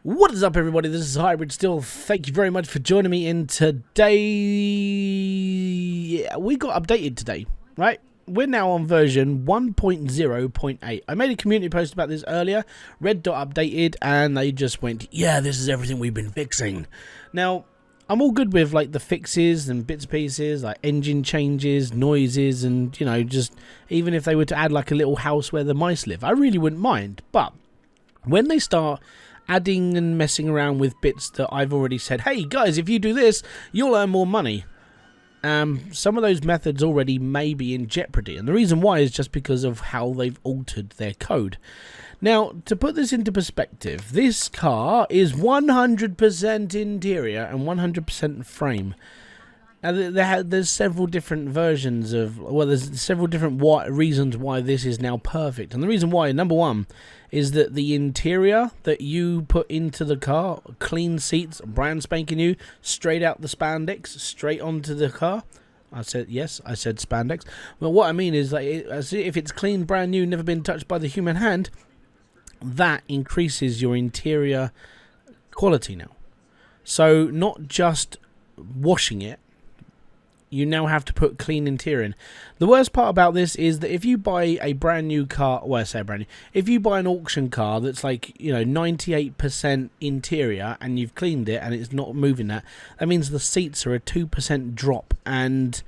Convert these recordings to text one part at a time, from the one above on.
What is up, everybody? This is Hybridsteel. Thank you very much for joining me in today. Yeah, we got updated today, right? We're now on version 1.0.8. I made a community post about this earlier. Red Dot updated, and they just went, yeah, this is everything we've been fixing. Now, I'm all good with like the fixes and bits and pieces, like engine changes, noises, and you know, just even if they were to add like a little house where the mice live, I really wouldn't mind. But when they start adding and messing around with bits that I've already said, hey guys, if you do this, you'll earn more money. Some of those methods already may be in jeopardy, and the reason why is just because of how they've altered their code. Now, to put this into perspective, this car is 100% interior and 100% frame. And there's several different versions of, well, there's several different reasons why this is now perfect. And the reason why, number one, is that the interior that you put into the car, clean seats, brand spanking new, straight out the spandex, straight onto the car. I said, yes, I said spandex. Well, what I mean is that if it's clean, brand new, never been touched by the human hand, that increases your interior quality now. So not just washing it, you now have to put clean interior in. The worst part about this is that if you buy a brand new car, well, I say brand new, if you buy an auction car that's like, you know, 98% interior and you've cleaned it and it's not moving that means the seats are a 2% drop and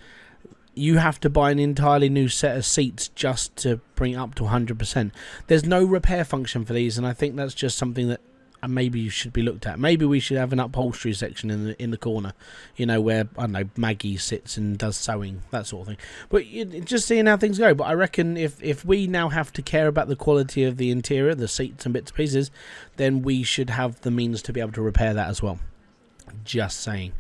you have to buy an entirely new set of seats just to bring it up to 100%. There's no repair function for these, and I think that's just something that maybe you should be looked at. Maybe we should have an upholstery section in the corner, you know, where, I don't know, Maggie sits and does sewing, that sort of thing. But just seeing how things go. But I reckon if we now have to care about the quality of the interior, the seats and bits and pieces, then we should have the means to be able to repair that as well. Just saying.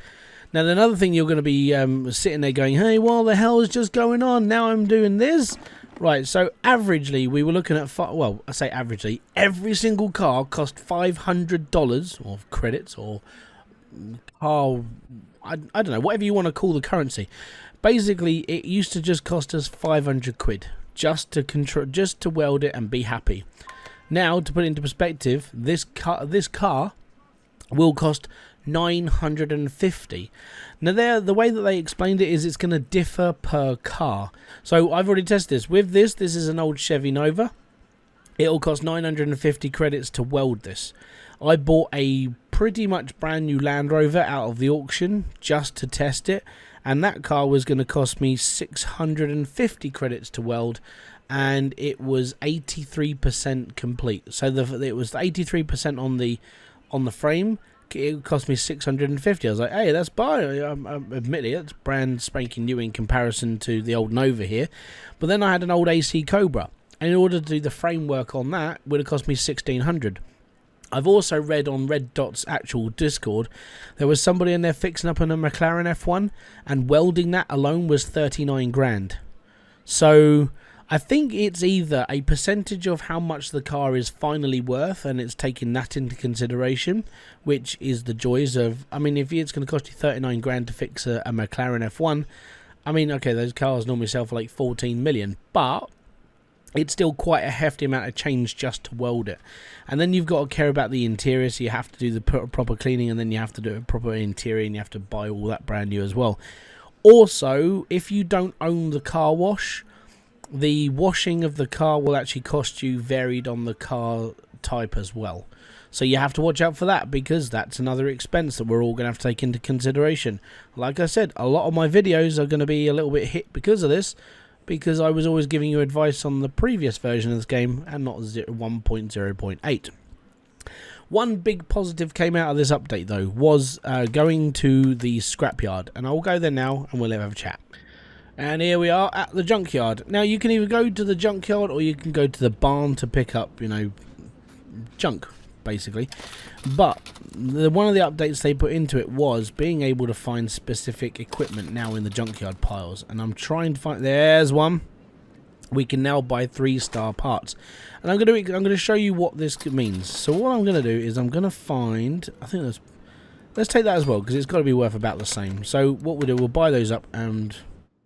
Now, another thing you're going to be sitting there going, hey, what the hell is just going on? Now I'm doing this. Right, so averagely, we were looking at, well, I say averagely, every single car cost $500 of credits or car, I don't know, whatever you want to call the currency. Basically, it used to just cost us 500 quid just to weld it and be happy. Now, to put it into perspective, this car will cost 950. Now the way that they explained it is it's going to differ per car. So I've already tested this. With this is an old Chevy Nova. It'll cost 950 credits to weld this. I bought a pretty much brand new Land Rover out of the auction just to test it, and that car was going to cost me 650 credits to weld, and it was 83% complete. So it was 83% on the frame. It cost me 650. I was like, hey, that's admittedly, that's brand spanking new in comparison to the old Nova here. But then I had an old AC Cobra, and in order to do the framework on that, it would have cost me 1600. I've also read on Red Dot's actual Discord, there was somebody in there fixing up on a McLaren F1, and welding that alone was 39 grand. So I think it's either a percentage of how much the car is finally worth, and it's taking that into consideration, which is the joys of, I mean, if it's going to cost you 39 grand to fix a McLaren F1, I mean, okay, those cars normally sell for like 14 million, but it's still quite a hefty amount of change just to weld it. And then you've got to care about the interior, so you have to do the proper cleaning, and then you have to do a proper interior, and you have to buy all that brand new as well. Also, if you don't own the car wash, the washing of the car will actually cost you varied on the car type as well. So you have to watch out for that, because that's another expense that we're all going to have to take into consideration. Like I said, a lot of my videos are going to be a little bit hit because of this, because I was always giving you advice on the previous version of this game and not 1.0.8. One big positive came out of this update, though, was going to the scrapyard. And I'll go there now and we'll have a chat. And here we are at the junkyard. Now, you can either go to the junkyard or you can go to the barn to pick up, you know, junk, basically. But one of the updates they put into it was being able to find specific equipment now in the junkyard piles. And I'm trying to find, there's one. We can now buy 3-star parts. And I'm going to show you what this means. So what I'm going to do is I'm going to find, I think let's take that as well, because it's got to be worth about the same. So what we'll do, we'll buy those up. And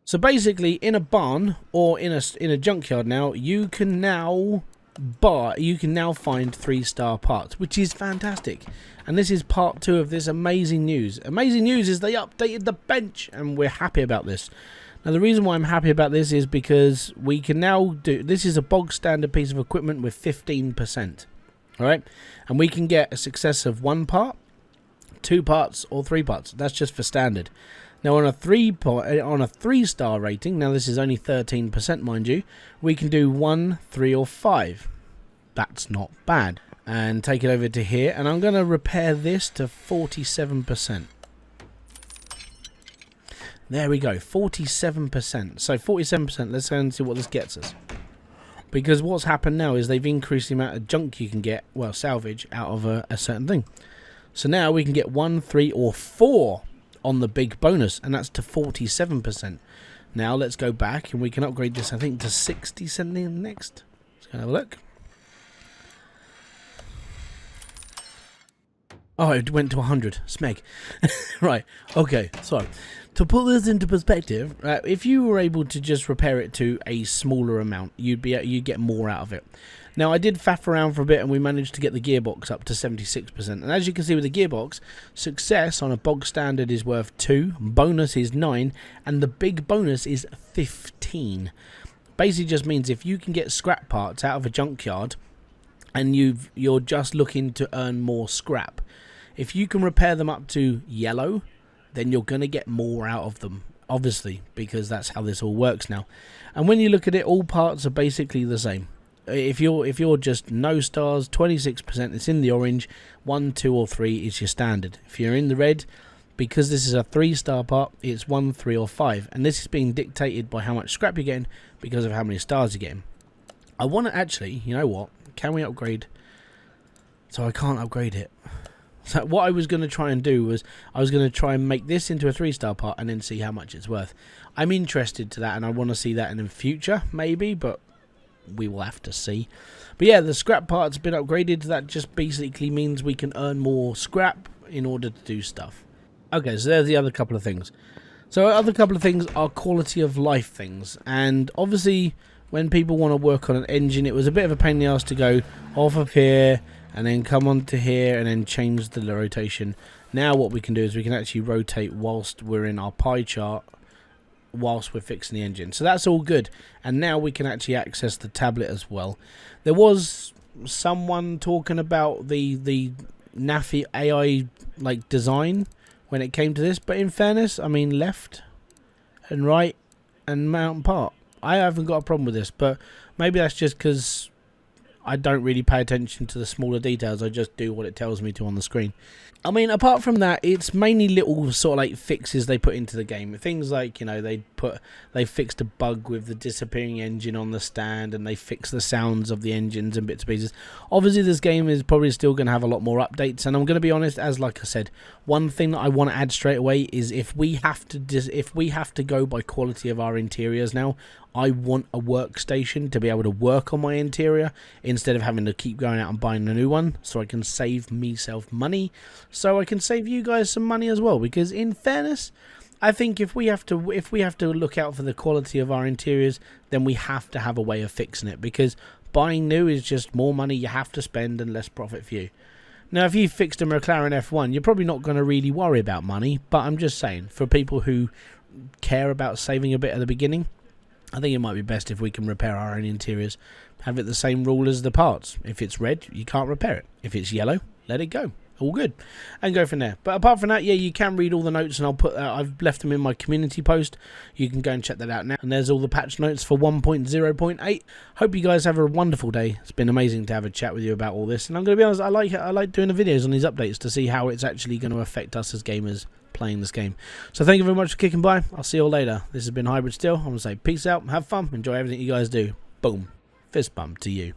so basically, in a barn or in a junkyard now, you can now but you can now find 3-star parts, which is fantastic. And this is part 2 of this amazing news. Amazing news is they updated the bench, and we're happy about this. Now, the reason why I'm happy about this is because we can now do... This is a bog standard piece of equipment with 15%. Alright? And we can get a success of 1 part, 2 parts, or 3 parts. That's just for standard. Now, on a 3-star rating, now this is only 13%, mind you, we can do 1, 3, or 5. That's not bad. And take it over to here, and I'm going to repair this to 47%. There we go, 47%. So 47%, let's go and see what this gets us. Because what's happened now is they've increased the amount of junk you can get, well, salvage, out of a certain thing. So now we can get 1, 3, or 4 on the big bonus, and that's to 47%. Now let's go back, and we can upgrade this, I think, to 60 something next. Let's go have a look. Oh, it went to 100. Smeg. Right. Okay. So, to put this into perspective, if you were able to just repair it to a smaller amount, you'd get more out of it. Now, I did faff around for a bit, and we managed to get the gearbox up to 76%. And as you can see with the gearbox, success on a bog standard is worth 2, bonus is 9, and the big bonus is 15. Basically, just means if you can get scrap parts out of a junkyard, and you're just looking to earn more scrap. If you can repair them up to yellow, then you're going to get more out of them, obviously, because that's how this all works now. And when you look at it, all parts are basically the same. If you're just no stars, 26%, it's in the orange, 1, 2, or 3 is your standard. If you're in the red, because this is a 3-star part, it's 1, 3, or 5. And this is being dictated by how much scrap you're getting because of how many stars you're getting. I want to actually, you know what, can we upgrade? So I can't upgrade it. So what I was going to try and do was I was going to try and make this into a 3-star part and then see how much it's worth. I'm interested to that, and I want to see that in the future, maybe, but we will have to see. But yeah, the scrap part's been upgraded. That just basically means we can earn more scrap in order to do stuff. Okay, so there's the other couple of things. So other couple of things are quality of life things, and obviously when people want to work on an engine, it was a bit of a pain in the ass to go off of here and then come onto here and then change the rotation. Now what we can do is we can actually rotate whilst we're in our pie chart, whilst we're fixing the engine. So that's all good. And now we can actually access the tablet as well. There was someone talking about the NAFI AI like design when it came to this, but in fairness, I mean, left and right and mount part, I haven't got a problem with this, but maybe that's just because I don't really pay attention to the smaller details. I just do what it tells me to on the screen. I mean, apart from that, it's mainly little sort of like fixes they put into the game. Things like, you know, they fixed a bug with the disappearing engine on the stand, and they fixed the sounds of the engines and bits and pieces. Obviously, this game is probably still going to have a lot more updates, and I'm going to be honest, as like I said, one thing that I want to add straight away is if we have to go by quality of our interiors now, I want a workstation to be able to work on my interior instead of having to keep going out and buying a new one, so I can save myself money, so I can save you guys some money as well. Because in fairness, I think if we have to look out for the quality of our interiors, then we have to have a way of fixing it, because buying new is just more money you have to spend and less profit for you. Now, if you fixed a McLaren F1, you're probably not going to really worry about money, but I'm just saying, for people who care about saving a bit at the beginning, I think it might be best if we can repair our own interiors. Have it the same rule as the parts. If it's red, you can't repair it. If it's yellow, let it go. All good. And go from there. But apart from that, yeah, you can read all the notes, and I've left them in my community post. You can go and check that out now. And there's all the patch notes for 1.0.8. Hope you guys have a wonderful day. It's been amazing to have a chat with you about all this. And I'm going to be honest, I like doing the videos on these updates to see how it's actually going to affect us as gamers playing this game. So thank you very much for kicking by. I'll see you all later. This has been Hybridsteel. I'm going to say peace out, have fun, enjoy everything you guys do. Boom. Fist bump to you.